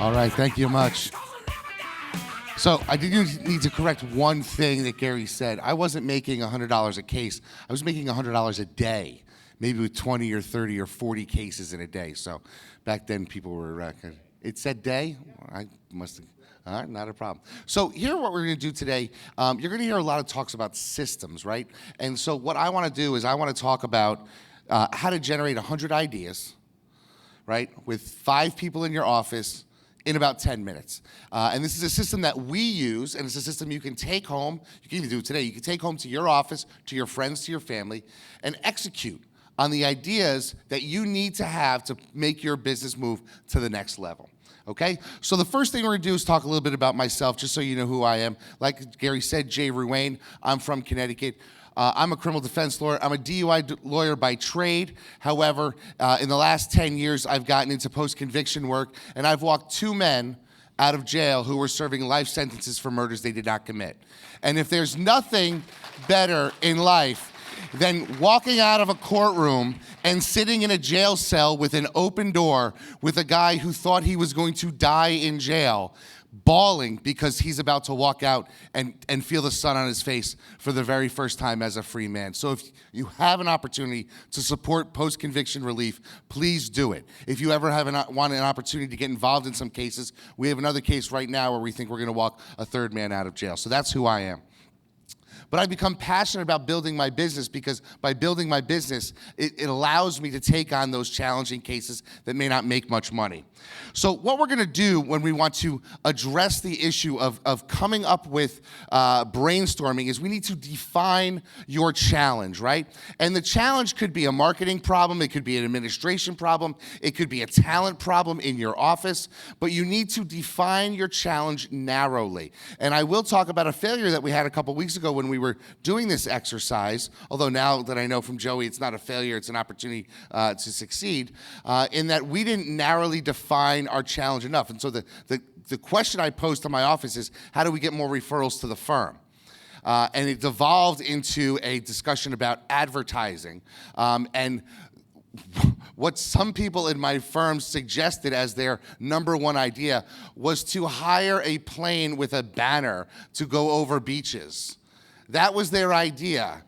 All right, thank you much. So I did need to correct one thing that Gary said. I wasn't making $100 a case. I was making $100 a day, maybe with 20 or 30 or 40 cases in a day. So back then people were, it said day? I must have, all right, not a problem. So here what we're gonna do today, you're gonna hear a lot of talks about systems, right? And so what I wanna do is I wanna talk about how to generate 100 ideas, right, with 5 people in your office in about 10 minutes. And this is a system that we use, and it's a system you can take home. You can even do it today. You can take home to your office, to your friends, to your family, and execute on the ideas that you need to have to make your business move to the next level. Okay? So the first thing we're gonna do is talk a little bit about myself, just so you know who I am. Like Gary said, Jay Ruane. I'm from Connecticut. I'm a criminal defense lawyer. I'm a DUI lawyer by trade. However, in the last 10 years, I've gotten into post-conviction work, and I've walked 2 men out of jail who were serving life sentences for murders they did not commit. And if there's nothing better in life than walking out of a courtroom and sitting in a jail cell with an open door with a guy who thought he was going to die in jail, bawling because he's about to walk out and feel the sun on his face for the very first time as a free man. So if you have an opportunity to support post-conviction relief, please do it. If you ever want an opportunity to get involved in some cases, we have another case right now where we think we're gonna walk a 3rd man out of jail. So that's who I am. But I've become passionate about building my business because by building my business, it allows me to take on those challenging cases that may not make much money. So what we're gonna do when we want to address the issue of coming up with brainstorming is we need to define your challenge, right? And the challenge could be a marketing problem, it could be an administration problem, it could be a talent problem in your office, but you need to define your challenge narrowly. And I will talk about a failure that we had a couple weeks ago when we were doing this exercise, although now that I know from Joey it's not a failure, it's an opportunity to succeed, in that we didn't narrowly define our challenge enough. And so the question I posed to my office is, how do we get more referrals to the firm? And it devolved into a discussion about advertising. And what some people in my firm suggested as their #1 idea was to hire a plane with a banner to go over beaches. That was their idea.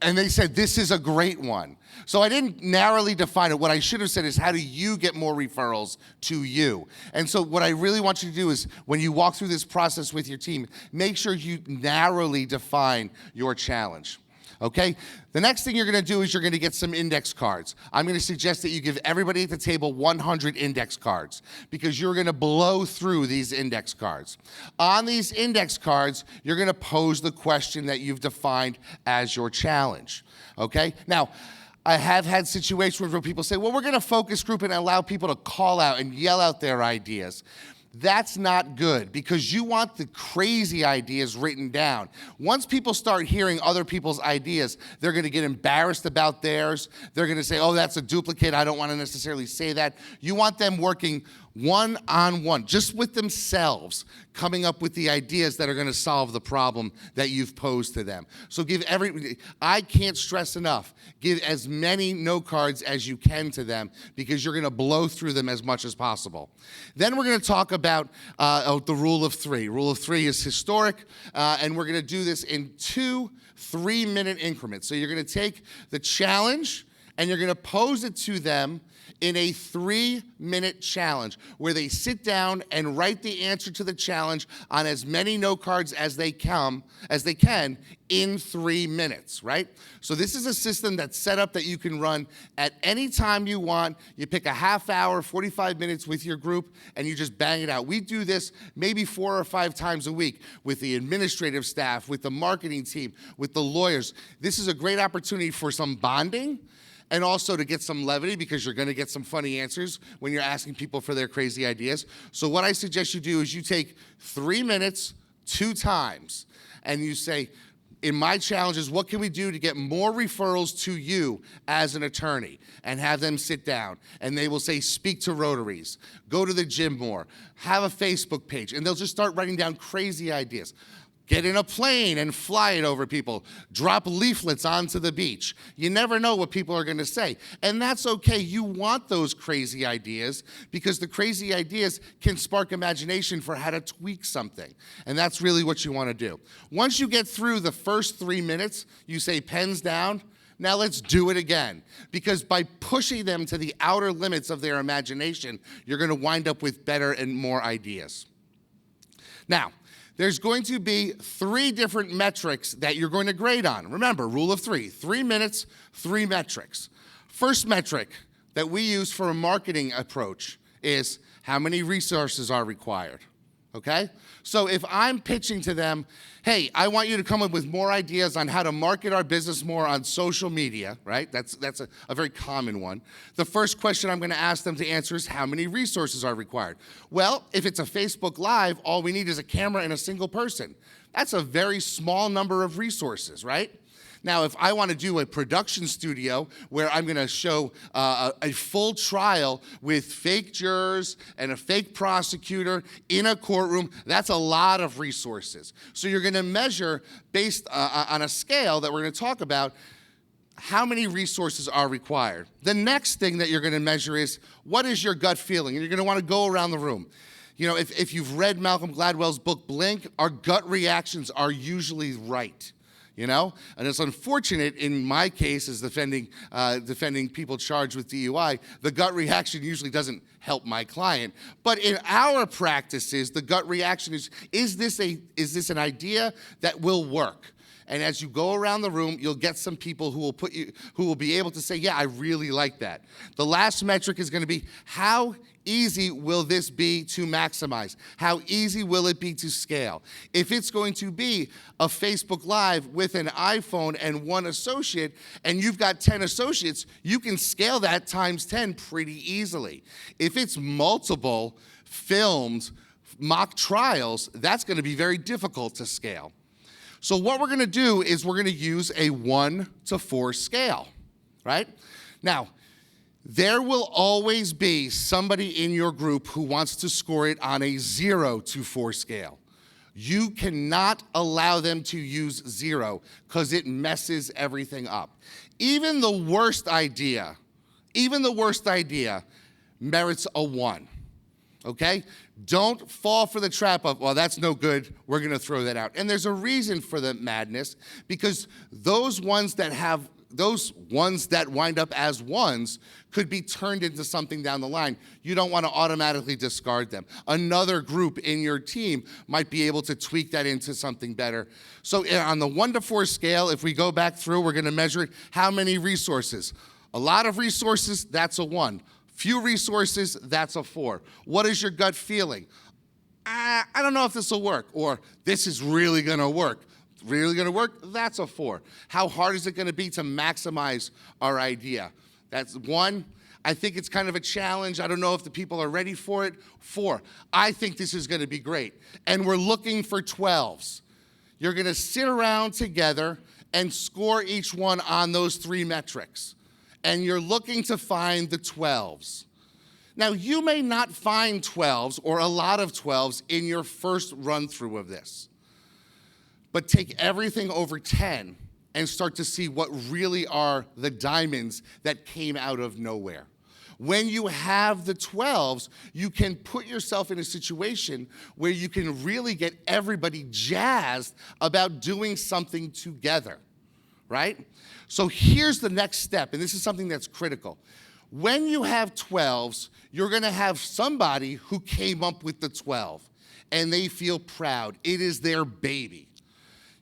And they said, this is a great one. So I didn't narrowly define it. What I should have said is, how do you get more referrals to you? And so what I really want you to do is, when you walk through this process with your team, make sure you narrowly define your challenge. Okay? The next thing you're gonna do is you're gonna get some index cards. I'm gonna suggest that you give everybody at the table 100 index cards because you're gonna blow through these index cards. On these index cards, you're gonna pose the question that you've defined as your challenge, okay? Now, I have had situations where people say, well, we're gonna focus group and allow people to call out and yell out their ideas. That's not good because you want the crazy ideas written down. Once people start hearing other people's ideas, they're gonna get embarrassed about theirs. They're gonna say, oh, that's a duplicate. I don't wanna necessarily say that. You want them working one-on-one, just with themselves, coming up with the ideas that are gonna solve the problem that you've posed to them. So I can't stress enough, give as many note cards as you can to them because you're gonna blow through them as much as possible. Then we're gonna talk about the rule of 3. Rule of 3 is historic, and we're gonna do this in 2 3-minute increments. So you're gonna take the challenge and you're gonna pose it to them in a 3-minute challenge where they sit down and write the answer to the challenge on as many note cards as they can in 3 minutes, right? So this is a system that's set up that you can run at any time you want. You pick a half hour, 45 minutes with your group, and you just bang it out. We do this maybe 4 or 5 times a week with the administrative staff, with the marketing team, with the lawyers. This is a great opportunity for some bonding, and also to get some levity because you're gonna get some funny answers when you're asking people for their crazy ideas. So what I suggest you do is you take 3 minutes, 2 times, and you say, in my challenges, what can we do to get more referrals to you as an attorney? And have them sit down. And they will say, speak to Rotaries, go to the gym more, have a Facebook page, and they'll just start writing down crazy ideas. Get in a plane and fly it over people. Drop leaflets onto the beach. You never know what people are going to say. And that's okay. You want those crazy ideas because the crazy ideas can spark imagination for how to tweak something. And that's really what you want to do. Once you get through the first 3 minutes, you say pens down. Now let's do it again. Because by pushing them to the outer limits of their imagination, you're going to wind up with better and more ideas. Now, there's going to be 3 different metrics that you're going to grade on. Remember, rule of 3, 3 minutes, 3 metrics. First metric that we use for a marketing approach is how many resources are required, okay? So if I'm pitching to them, hey, I want you to come up with more ideas on how to market our business more on social media, right? That's a very common one. The first question I'm going to ask them to answer is how many resources are required? Well, if it's a Facebook Live, all we need is a camera and a single person. That's a very small number of resources, right? Now, if I want to do a production studio where I'm going to show a full trial with fake jurors and a fake prosecutor in a courtroom, that's a lot of resources. So you're going to measure based on a scale that we're going to talk about how many resources are required. The next thing that you're going to measure is what is your gut feeling? And you're going to want to go around the room. You know, if you've read Malcolm Gladwell's book, Blink, our gut reactions are usually right. You know, and it's unfortunate in my case as defending people charged with DUI, the gut reaction usually doesn't help my client. But in our practices, the gut reaction is this an idea that will work? And as you go around the room, you'll get some people who will be able to say, yeah, I really like that. The last metric is going to be how easy will this be to maximize? How easy will it be to scale? If it's going to be a Facebook Live with an iPhone and 1 associate, and you've got 10 associates, you can scale that times 10 pretty easily. If it's multiple filmed mock trials, that's going to be very difficult to scale. So what we're going to do is we're going to use a 1 to 4 scale, right? Now, there will always be somebody in your group who wants to score it on a 0 to 4 scale. You cannot allow them to use 0 because it messes everything up. Even the worst idea merits a 1, okay? Don't fall for the trap of, well, that's no good, we're going to throw that out. And there's a reason for the madness, because those ones that wind up as 1s could be turned into something down the line. You don't want to automatically discard them. Another group in your team might be able to tweak that into something better. So on the 1 to 4 scale, if we go back through, we're going to measure it. How many resources? A lot of resources, that's a 1. Few resources, that's a 4. What is your gut feeling? I don't know if this will work, or this is really going to work. Really going to work? That's a 4. How hard is it going to be to maximize our idea? That's 1. I think it's kind of a challenge. I don't know if the people are ready for it. 4. I think this is going to be great. And we're looking for 12s. You're going to sit around together and score each one on those 3 metrics. And you're looking to find the 12s. Now, you may not find 12s or a lot of 12s in your first run-through of this. But take everything over 10 and start to see what really are the diamonds that came out of nowhere. When you have the 12s, you can put yourself in a situation where you can really get everybody jazzed about doing something together, right? So here's the next step, and this is something that's critical. When you have 12s, you're going to have somebody who came up with the 12, and they feel proud. It is their baby.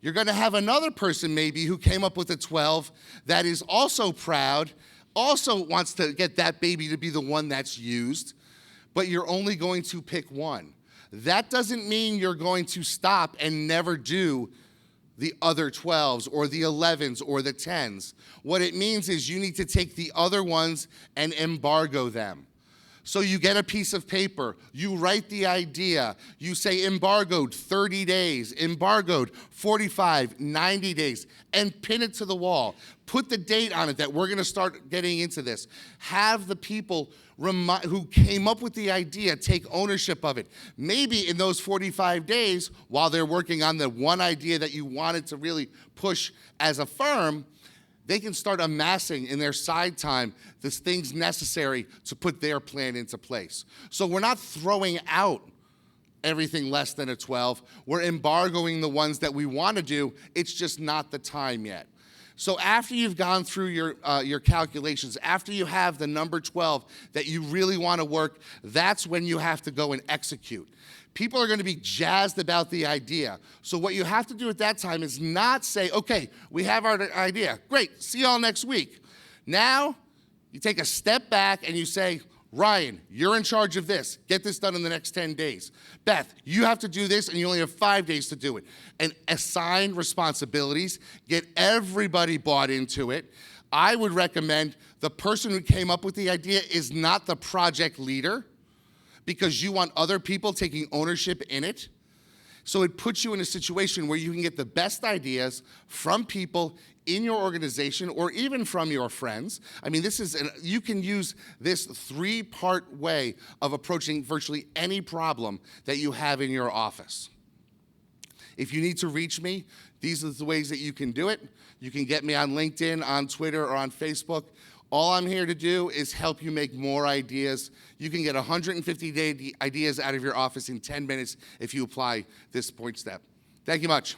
You're going to have another person maybe who came up with a 12 that is also proud, also wants to get that baby to be the one that's used, but you're only going to pick 1. That doesn't mean you're going to stop and never do the other 12s or the 11s or the 10s. What it means is you need to take the other ones and embargo them. So you get a piece of paper, you write the idea, you say embargoed 30 days, embargoed 45, 90 days, and pin it to the wall. Put the date on it that we're going to start getting into this. Have the people who came up with the idea take ownership of it. Maybe in those 45 days, while they're working on the one idea that you wanted to really push as a firm, they can start amassing in their side time the things necessary to put their plan into place. So we're not throwing out everything less than a 12. We're embargoing the ones that we want to do. It's just not the time yet. So after you've gone through your calculations, after you have the number 12 that you really want to work, that's when you have to go and execute. People are going to be jazzed about the idea. So what you have to do at that time is not say, okay, we have our idea. Great, see y'all next week. Now, you take a step back and you say, Ryan, you're in charge of this. Get this done in the next 10 days. Beth, you have to do this, and you only have 5 days to do it. And assign responsibilities. Get everybody bought into it. I would recommend the person who came up with the idea is not the project leader, because you want other people taking ownership in it. So it puts you in a situation where you can get the best ideas from people in your organization or even from your friends. I mean, you can use this 3-part way of approaching virtually any problem that you have in your office. If you need to reach me, these are the ways that you can do it. You can get me on LinkedIn, on Twitter, or on Facebook. All I'm here to do is help you make more ideas. You can get 150 ideas out of your office in 10 minutes if you apply this point step. Thank you much.